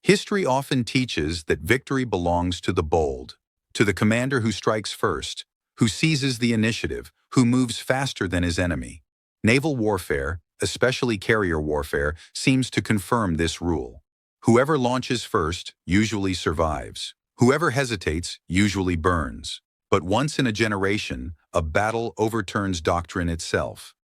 History often teaches that victory belongs to the bold, to the commander who strikes first, who seizes the initiative, who moves faster than his enemy. Naval warfare, especially carrier warfare, seems to confirm this rule. Whoever launches first usually survives. Whoever hesitates usually burns. But once in a generation, a battle overturns doctrine itself.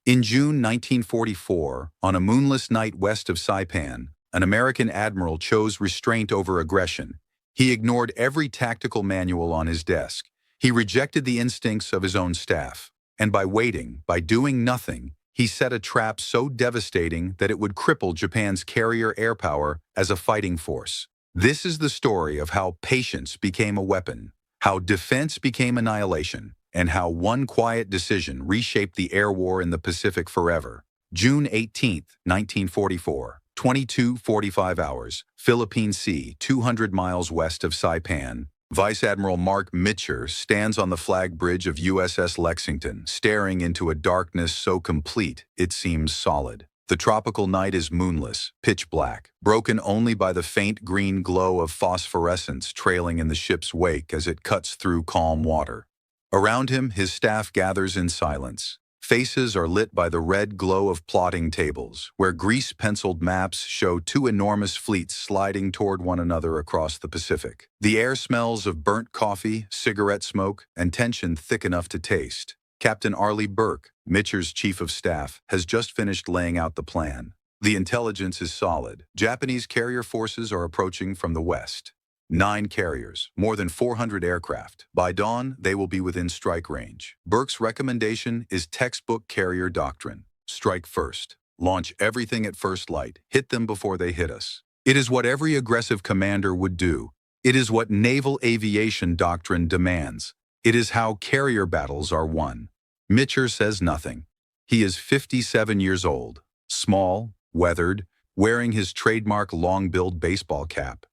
In June 1944, on a moonless night west of Saipan, an American admiral chose restraint over aggression. He ignored every tactical manual on his desk. He rejected the instincts of his own staff. And by waiting, by doing nothing, he set a trap so devastating that it would cripple Japan's carrier air power as a fighting force. This is the story of how patience became a weapon, how defense became annihilation, and how one quiet decision reshaped the air war in the Pacific forever. June 18, 1944. 22:45 hours, Philippine Sea, 200 miles west of Saipan. Vice Admiral Mark Mitscher stands on the flag bridge of USS Lexington, staring into a darkness so complete it seems solid. The tropical night is moonless, pitch black, broken only by the faint green glow of phosphorescence trailing in the ship's wake as it cuts through calm water. Around him, his staff gathers in silence. Faces are lit by the red glow of plotting tables, where grease-penciled maps show two enormous fleets sliding toward one another across the Pacific. The air smells of burnt coffee, cigarette smoke, and tension thick enough to taste. Captain Arleigh Burke, Mitscher's chief of staff, has just finished laying out the plan. The intelligence is solid. Japanese carrier forces are approaching from the west. 9 carriers, more than 400 aircraft. By dawn, they will be within strike range. Burke's recommendation is textbook carrier doctrine. Strike first. Launch everything at first light. Hit them before they hit us. It is what every aggressive commander would do. It is what naval aviation doctrine demands. It is how carrier battles are won. Mitscher says nothing. He is 57 years old, small, weathered, wearing his trademark long-billed baseball cap.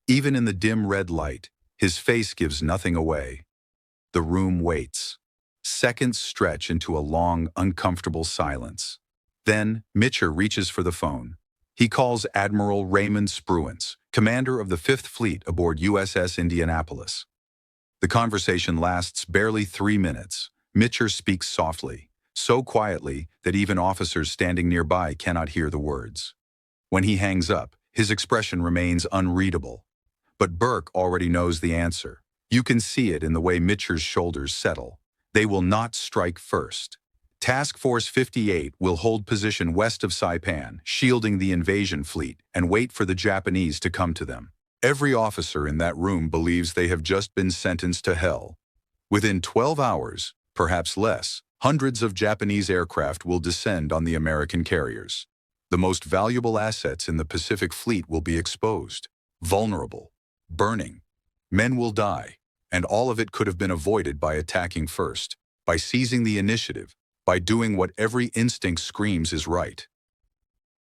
Even in the dim red light, his face gives nothing away. The room waits. Seconds stretch into a long, uncomfortable silence. Then, Mitscher reaches for the phone. He calls Admiral Raymond Spruance, commander of the 5th Fleet aboard USS Indianapolis. The conversation lasts barely 3 minutes. Mitscher speaks softly, so quietly that even officers standing nearby cannot hear the words. When he hangs up, his expression remains unreadable. But Burke already knows the answer. You can see it in the way Mitscher's shoulders settle. They will not strike first. Task Force 58 will hold position west of Saipan, shielding the invasion fleet, and wait for the Japanese to come to them. Every officer in that room believes they have just been sentenced to hell. Within 12 hours, perhaps less, hundreds of Japanese aircraft will descend on the American carriers. The most valuable assets in the Pacific Fleet will be exposed, vulnerable, burning. Men will die, and all of it could have been avoided by attacking first, by seizing the initiative, by doing what every instinct screams is right.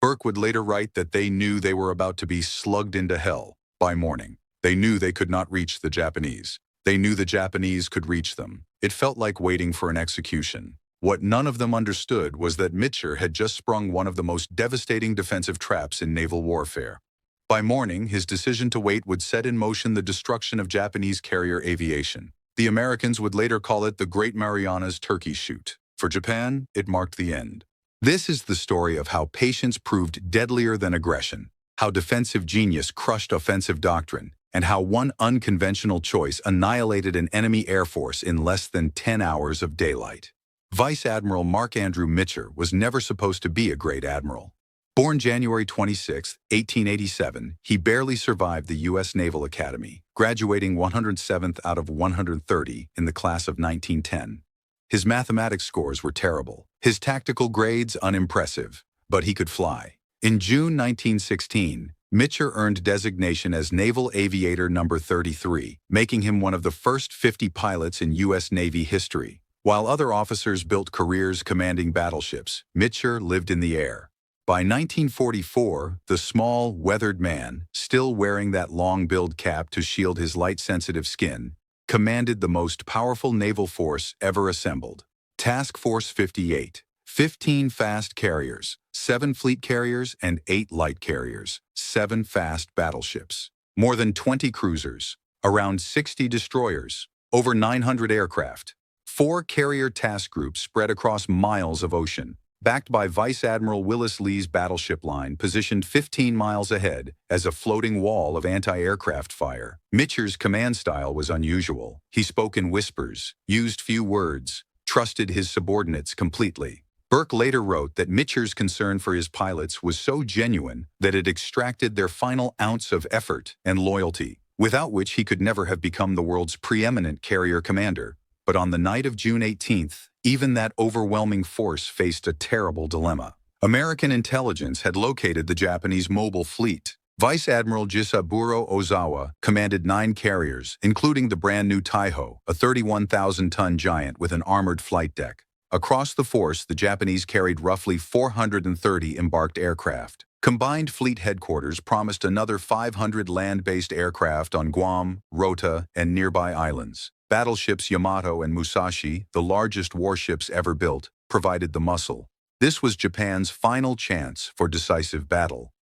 Burke would later write that they knew they were about to be slugged into hell by morning. They knew they could not reach the Japanese. They knew the Japanese could reach them. It felt like waiting for an execution. What none of them understood was that Mitscher had just sprung one of the most devastating defensive traps in naval warfare. By morning, his decision to wait would set in motion the destruction of Japanese carrier aviation. The Americans would later call it the Great Marianas Turkey Shoot. For Japan, it marked the end. This is the story of how patience proved deadlier than aggression, how defensive genius crushed offensive doctrine, and how one unconventional choice annihilated an enemy air force in less than 10 hours of daylight. Vice Admiral Mark Andrew Mitscher was never supposed to be a great admiral. Born January 26, 1887, he barely survived the U.S. Naval Academy, graduating 107th out of 130 in the class of 1910. His mathematics scores were terrible, his tactical grades unimpressive, but he could fly. In June 1916, Mitscher earned designation as Naval Aviator number 33, making him one of the first 50 pilots in U.S. Navy history. While other officers built careers commanding battleships, Mitscher lived in the air. By 1944, the small, weathered man, still wearing that long-billed cap to shield his light-sensitive skin, commanded the most powerful naval force ever assembled. Task Force 58, 15 fast carriers, 7 fleet carriers, and 8 light carriers, 7 fast battleships, more than 20 cruisers, around 60 destroyers, over 900 aircraft, 4 carrier task groups spread across miles of ocean, backed by Vice Admiral Willis Lee's battleship line positioned 15 miles ahead as a floating wall of anti-aircraft fire. Mitscher's command style was unusual. He spoke in whispers, used few words, trusted his subordinates completely. Burke later wrote that Mitscher's concern for his pilots was so genuine that it extracted their final ounce of effort and loyalty, without which he could never have become the world's preeminent carrier commander. But on the night of June 18th, even that overwhelming force faced a terrible dilemma. American intelligence had located the Japanese mobile fleet. Vice Admiral Jisaburo Ozawa commanded 9 carriers, including the brand-new Taiho, a 31,000-ton giant with an armored flight deck. Across the force, the Japanese carried roughly 430 embarked aircraft. Combined fleet headquarters promised another 500 land-based aircraft on Guam, Rota, and nearby islands. Battleships Yamato and Musashi, the largest warships ever built, provided the muscle. This was Japan's final chance for decisive battle.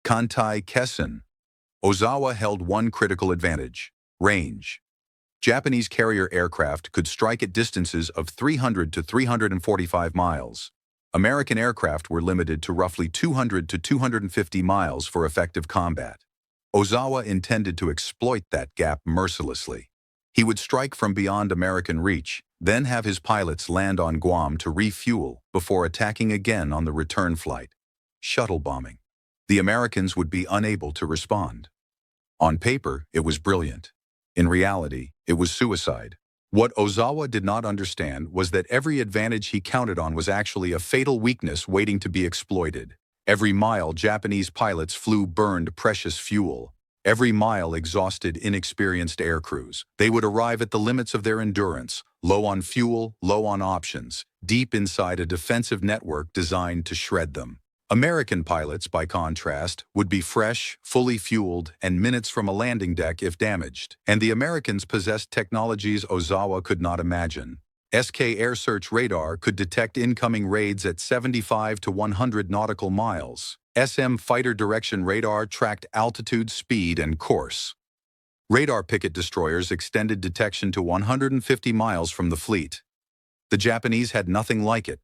Kantai Kessen. Ozawa held one critical advantage: range. Japanese carrier aircraft could strike at distances of 300 to 345 miles. American aircraft were limited to roughly 200 to 250 miles for effective combat. Ozawa intended to exploit that gap mercilessly. He would strike from beyond American reach, then have his pilots land on Guam to refuel before attacking again on the return flight. Shuttle bombing. The Americans would be unable to respond. On paper, it was brilliant. In reality, it was suicide. What Ozawa did not understand was that every advantage he counted on was actually a fatal weakness waiting to be exploited. Every mile Japanese pilots flew burned precious fuel. Every mile exhausted inexperienced air crews. They would arrive at the limits of their endurance, low on fuel, low on options, deep inside a defensive network designed to shred them. American pilots, by contrast, would be fresh, fully fueled, and minutes from a landing deck if damaged. And the Americans possessed technologies Ozawa could not imagine. SK air search radar could detect incoming raids at 75 to 100 nautical miles. SM fighter direction radar tracked altitude, speed, and course. Radar picket destroyers extended detection to 150 miles from the fleet. The Japanese had nothing like it.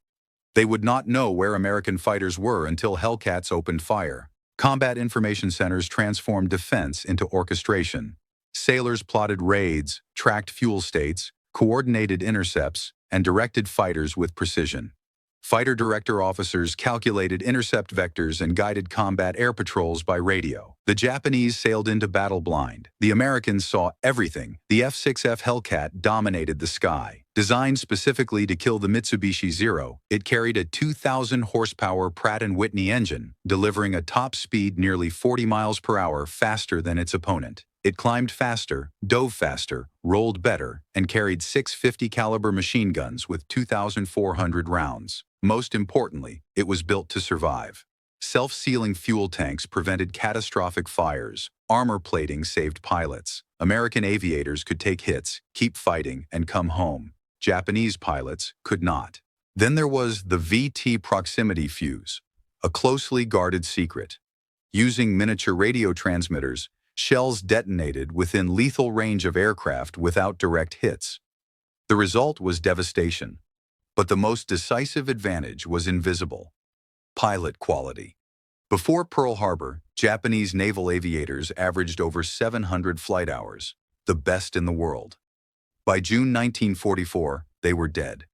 They would not know where American fighters were until Hellcats opened fire. Combat information centers transformed defense into orchestration. Sailors plotted raids, tracked fuel states, coordinated intercepts, and directed fighters with precision. Fighter director officers calculated intercept vectors and guided combat air patrols by radio. The Japanese sailed into battle blind. The Americans saw everything. The F-6F Hellcat dominated the sky. Designed specifically to kill the Mitsubishi Zero, it carried a 2,000-horsepower Pratt & Whitney engine, delivering a top speed nearly 40 miles per hour faster than its opponent. It climbed faster, dove faster, rolled better, and carried 650 caliber machine guns with 2,400 rounds. Most importantly, it was built to survive. Self-sealing fuel tanks prevented catastrophic fires. Armor plating saved pilots. American aviators could take hits, keep fighting, and come home. Japanese pilots could not. Then there was the VT proximity fuse, a closely guarded secret. Using miniature radio transmitters, shells detonated within lethal range of aircraft without direct hits. The result was devastation. But the most decisive advantage was invisible: pilot quality. Before Pearl Harbor, Japanese naval aviators averaged over 700 flight hours, the best in the world. By June 1944, they were dead.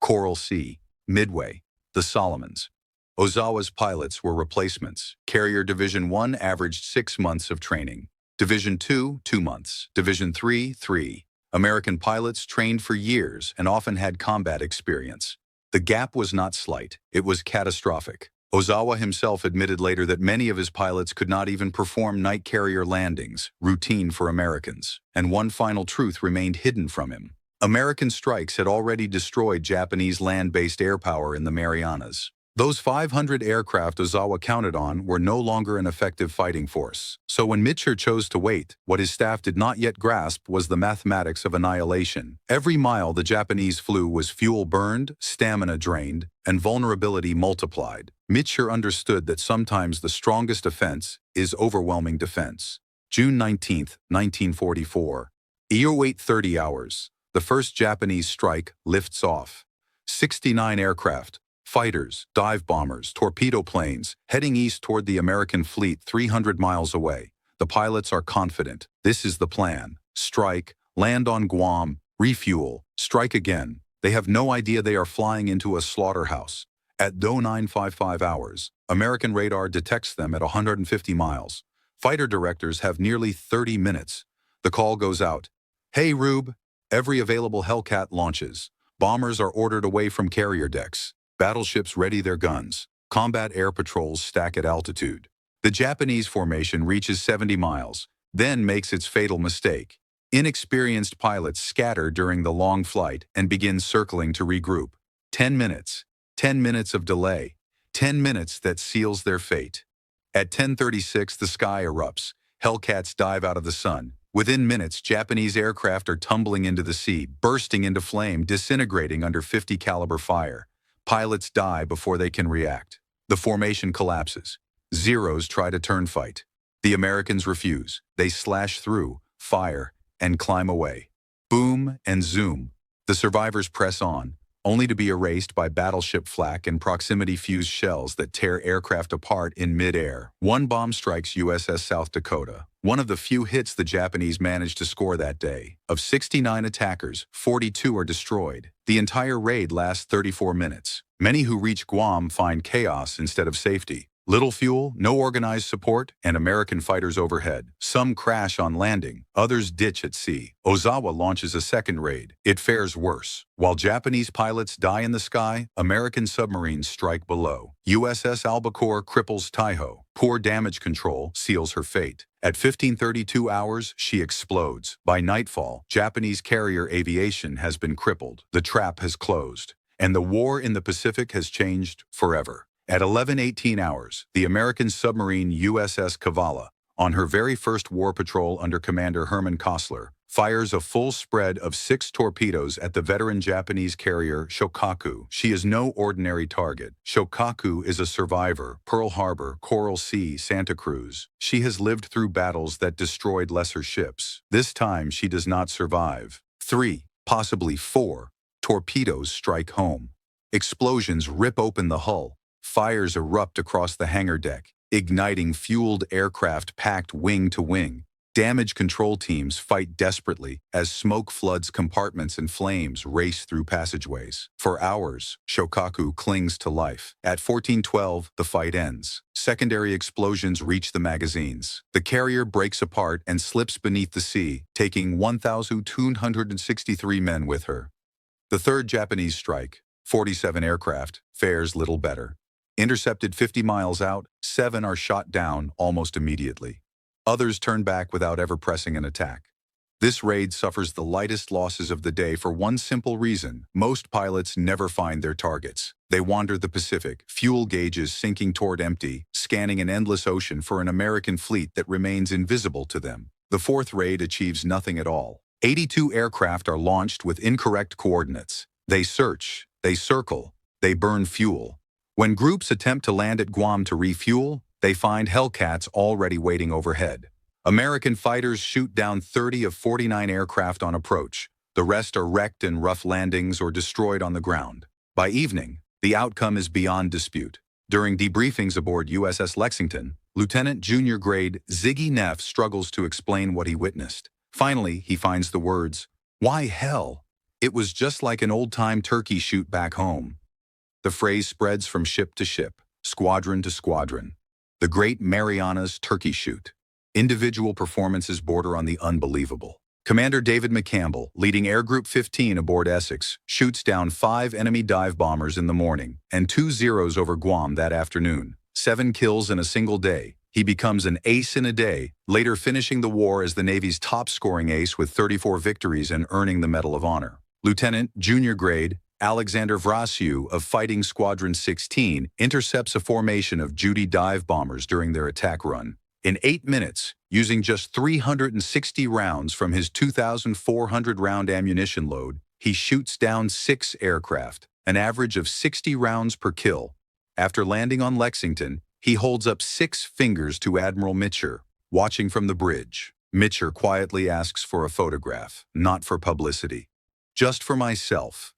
Coral Sea, Midway, the Solomons. Ozawa's pilots were replacements. Carrier Division 1 averaged 6 months of training. Division 2, 2 months. Division 3, 3. American pilots trained for years and often had combat experience. The gap was not slight, it was catastrophic. Ozawa himself admitted later that many of his pilots could not even perform night carrier landings, routine for Americans. And one final truth remained hidden from him. American strikes had already destroyed Japanese land-based air power in the Marianas. Those 500 aircraft Ozawa counted on were no longer an effective fighting force. So when Mitscher chose to wait, what his staff did not yet grasp was the mathematics of annihilation. Every mile the Japanese flew was fuel burned, stamina drained, and vulnerability multiplied. Mitscher understood that sometimes the strongest offense is overwhelming defense. June 19, 1944. EO 30 hours. The first Japanese strike lifts off. 69 aircraft, fighters, dive bombers, torpedo planes, heading east toward the American fleet 300 miles away. The pilots are confident. This is the plan. Strike, land on Guam, refuel, strike again. They have no idea they are flying into a slaughterhouse. At 0955 hours, American radar detects them at 150 miles. Fighter directors have nearly 30 minutes. The call goes out. Hey, Rube. Every available Hellcat launches. Bombers are ordered away from carrier decks. Battleships ready their guns. Combat air patrols stack at altitude. The Japanese formation reaches 70 miles, then makes its fatal mistake. Inexperienced pilots scatter during the long flight and begin circling to regroup. 10 minutes. 10 minutes of delay. 10 minutes that seals their fate. At 10:36, the sky erupts. Hellcats dive out of the sun. Within minutes, Japanese aircraft are tumbling into the sea, bursting into flame, disintegrating under 50 caliber fire. Pilots die before they can react. The formation collapses. Zeros try to turn fight. The Americans refuse. They slash through, fire, and climb away. Boom and zoom. The survivors press on, only to be erased by battleship flak and proximity-fused shells that tear aircraft apart in mid-air. One bomb strikes USS South Dakota, one of the few hits the Japanese managed to score that day. Of 69 attackers, 42 are destroyed. The entire raid lasts 34 minutes. Many who reach Guam find chaos instead of safety. Little fuel, no organized support, and American fighters overhead. Some crash on landing, others ditch at sea. Ozawa launches a second raid. It fares worse. While Japanese pilots die in the sky, American submarines strike below. USS Albacore cripples Taiho. Poor damage control seals her fate. At 15:32 hours, she explodes. By nightfall, Japanese carrier Aviation has been crippled. The trap has closed. And the war in the Pacific has changed forever. At 11:18 hours, the American submarine USS Kavala, on her very first war patrol under Commander Herman Kostler, fires a full spread of 6 torpedoes at the veteran Japanese carrier Shokaku. She is no ordinary target. Shokaku is a survivor, Pearl Harbor, Coral Sea, Santa Cruz. She has lived through battles that destroyed lesser ships. This time she does not survive. 3, possibly 4, torpedoes strike home. Explosions rip open the hull. Fires erupt across the hangar deck, igniting fueled aircraft packed wing to wing. Damage control teams fight desperately as smoke floods compartments and flames race through passageways. For hours, Shokaku clings to life. At 14:12, the fight ends. Secondary explosions reach the magazines. The carrier breaks apart and slips beneath the sea, taking 1,263 men with her. The third Japanese strike, 47 aircraft, fares little better. Intercepted 50 miles out, 7 are shot down almost immediately. Others turn back without ever pressing an attack. This raid suffers the lightest losses of the day for one simple reason: most pilots never find their targets. They wander the Pacific, fuel gauges sinking toward empty, scanning an endless ocean for an American fleet that remains invisible to them. The fourth raid achieves nothing at all. 82 aircraft are launched with incorrect coordinates. They search, they circle, they burn fuel. When groups attempt to land at Guam to refuel, they find Hellcats already waiting overhead. American fighters shoot down 30 of 49 aircraft on approach. The rest are wrecked in rough landings or destroyed on the ground. By evening, the outcome is beyond dispute. During debriefings aboard USS Lexington, Lieutenant Junior Grade Ziggy Neff struggles to explain what he witnessed. Finally, he finds the words, "Why hell? It was just like an old-time turkey shoot back home." The phrase spreads from ship to ship, squadron to squadron. The Great Marianas Turkey Shoot. Individual performances border on the unbelievable. Commander David McCampbell, leading Air Group 15 aboard Essex, shoots down 5 enemy dive bombers in the morning and 2 Zeros over Guam that afternoon. 7 kills in a single day. He becomes an ace in a day, later finishing the war as the Navy's top-scoring ace with 34 victories and earning the Medal of Honor. Lieutenant Junior Grade Alexander Vrasiu of Fighting Squadron 16 intercepts a formation of Judy dive bombers during their attack run. In 8 minutes, using just 360 rounds from his 2,400-round ammunition load, he shoots down 6 aircraft, an average of 60 rounds per kill. After landing on Lexington, he holds up 6 fingers to Admiral Mitscher, watching from the bridge. Mitscher quietly asks for a photograph, not for publicity. Just for myself.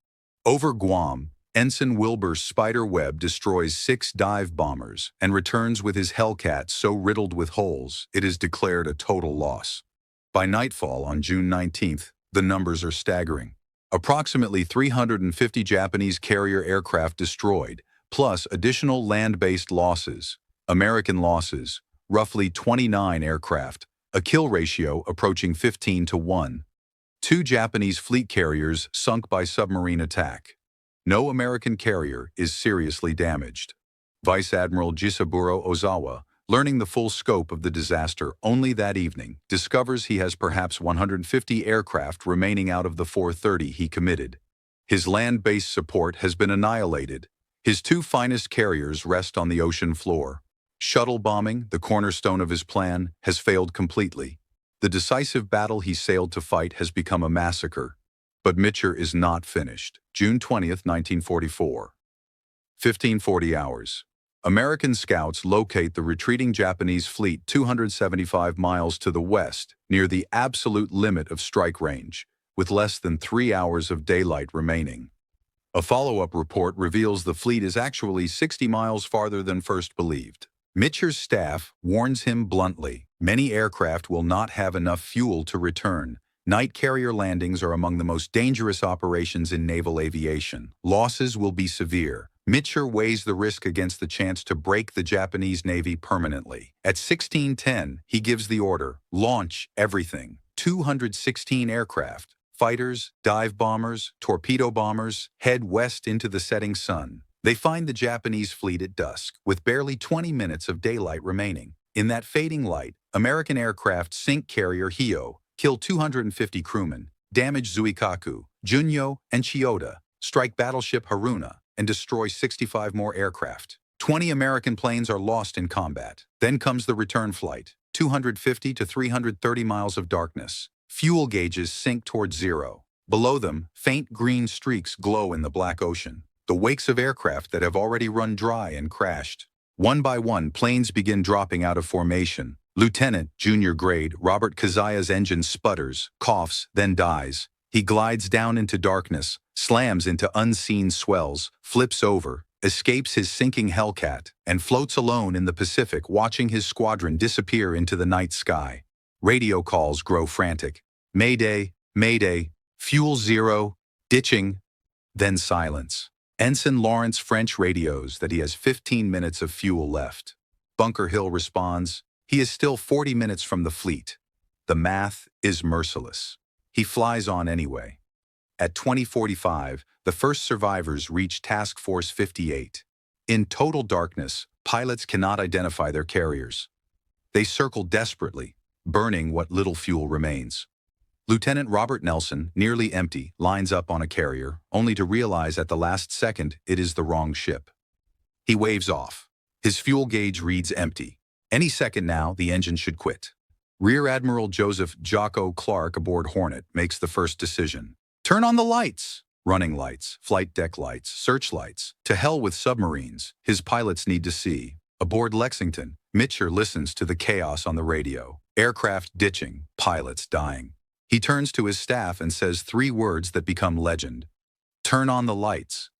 Over Guam, Ensign Wilbur's spider web destroys 6 dive bombers and returns with his Hellcat so riddled with holes it is declared a total loss. By nightfall on June 19th, the numbers are staggering. Approximately 350 Japanese carrier aircraft destroyed, plus additional land-based losses. American losses, roughly 29 aircraft, a kill ratio approaching 15-1. 2 Japanese fleet carriers sunk by submarine attack. No American carrier is seriously damaged. Vice Admiral Jisaburo Ozawa, learning the full scope of the disaster only that evening, discovers he has perhaps 150 aircraft remaining out of the 430 he committed. His land-based support has been annihilated. His 2 finest carriers rest on the ocean floor. Shuttle bombing, the cornerstone of his plan, has failed completely. The decisive battle he sailed to fight has become a massacre. But Mitscher is not finished. June 20th, 1944. 1540 hours. American scouts locate the retreating Japanese fleet 275 miles to the west, near the absolute limit of strike range, with less than 3 hours of daylight remaining. A follow-up report reveals the fleet is actually 60 miles farther than first believed. Mitscher's staff warns him bluntly, many aircraft will not have enough fuel to return. Night carrier landings are among the most dangerous operations in naval aviation. Losses will be severe. Mitscher weighs the risk against the chance to break the Japanese Navy permanently. At 16:10, he gives the order, launch everything. 216 aircraft, fighters, dive bombers, torpedo bombers, head west into the setting sun. They find the Japanese fleet at dusk, with barely 20 minutes of daylight remaining. In that fading light, American aircraft sink carrier Hio, kill 250 crewmen, damage Zuikaku, Junyo, and Chiyoda, strike battleship Haruna, and destroy 65 more aircraft. 20 American planes are lost in combat. Then comes the return flight, 250 to 330 miles of darkness. Fuel gauges sink towards zero. Below them, faint green streaks glow in the black ocean, the wakes of aircraft that have already run dry and crashed. One by one, planes begin dropping out of formation. Lieutenant, junior grade, Robert Kazaya's engine sputters, coughs, then dies. He glides down into darkness, slams into unseen swells, flips over, escapes his sinking Hellcat, and floats alone in the Pacific, watching his squadron disappear into the night sky. Radio calls grow frantic. Mayday, mayday, fuel zero, ditching, then silence. Ensign Lawrence French radios that he has 15 minutes of fuel left. Bunker Hill responds, he is still 40 minutes from the fleet. The math is merciless. He flies on anyway. At 20:45, the first survivors reach Task Force 58. In total darkness, pilots cannot identify their carriers. They circle desperately, burning what little fuel remains. Lieutenant Robert Nelson, nearly empty, lines up on a carrier, only to realize at the last second it is the wrong ship. He waves off. His fuel gauge reads empty. Any second now, the engine should quit. Rear Admiral Joseph Jocko Clark aboard Hornet makes the first decision. Turn on the lights! Running lights, flight deck lights, searchlights. To hell with submarines, his pilots need to see. Aboard Lexington, Mitscher listens to the chaos on the radio. Aircraft ditching, pilots dying. He turns to his staff and says 3 words that become legend. Turn on the lights.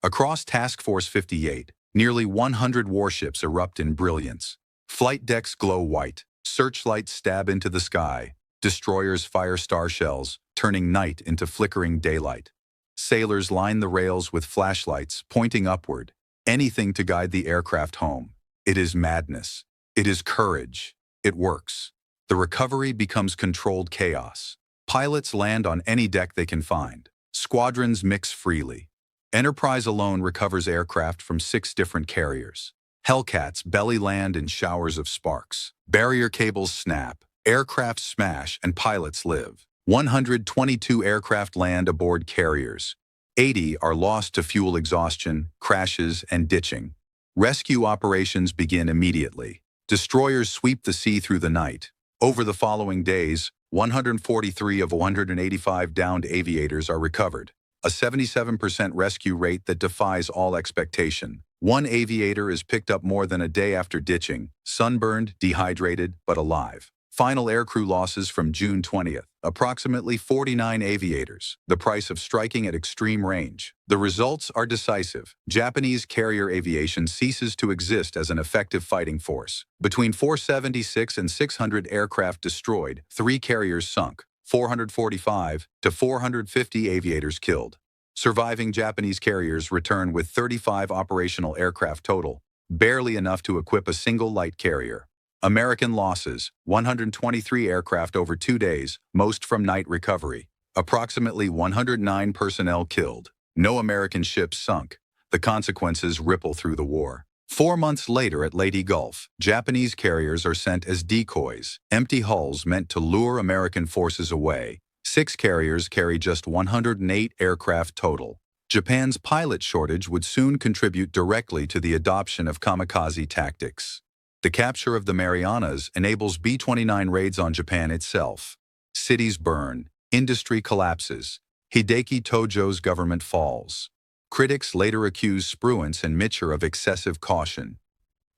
Across Task Force 58, nearly 100 warships erupt in brilliance. Flight decks glow white, searchlights stab into the sky, destroyers fire star shells, turning night into flickering daylight. Sailors line the rails with flashlights, pointing upward, anything to guide the aircraft home. It is madness. It is courage. It works. The recovery becomes controlled chaos. Pilots land on any deck they can find. Squadrons mix freely. Enterprise alone recovers aircraft from 6 different carriers. Hellcats belly land in showers of sparks. Barrier cables snap, aircraft smash, and pilots live. 122 aircraft land aboard carriers. 80 are lost to fuel exhaustion, crashes, and ditching. Rescue operations begin immediately. Destroyers sweep the sea through the night. Over the following days, 143 of 185 downed aviators are recovered, a 77% rescue rate that defies all expectation. One aviator is picked up more than a day after ditching, sunburned, dehydrated, but alive. Final aircrew losses from June 20th, approximately 49 aviators, the price of striking at extreme range. The results are decisive. Japanese carrier aviation ceases to exist as an effective fighting force. Between 476 and 600 aircraft destroyed, 3 carriers sunk, 445 to 450 aviators killed. Surviving Japanese carriers return with 35 operational aircraft total, barely enough to equip a single light carrier. American losses, 123 aircraft over 2 days, most from night recovery. Approximately 109 personnel killed. No American ships sunk. The consequences ripple through the war. 4 months later at Leyte Gulf, Japanese carriers are sent as decoys, empty hulls meant to lure American forces away. 6 carriers carry just 108 aircraft total. Japan's pilot shortage would soon contribute directly to the adoption of kamikaze tactics. The capture of the Marianas enables B-29 raids on Japan itself. Cities burn, industry collapses, Hideki Tojo's government falls. Critics later accuse Spruance and Mitscher of excessive caution.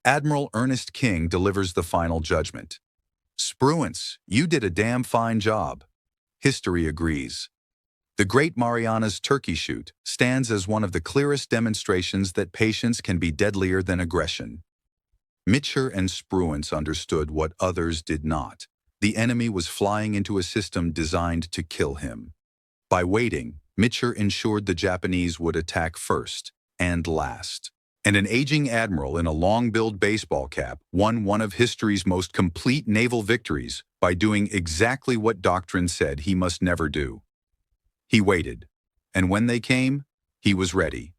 Admiral Ernest King delivers the final judgment. "Spruance, you did a damn fine job." History agrees. The Great Marianas Turkey Shoot stands as one of the clearest demonstrations that patience can be deadlier than aggression. Mitscher and Spruance understood what others did not. The enemy was flying into a system designed to kill him. By waiting, Mitscher ensured the Japanese would attack first and last. And an aging admiral in a long-billed baseball cap won one of history's most complete naval victories by doing exactly what doctrine said he must never do. He waited, and when they came, he was ready.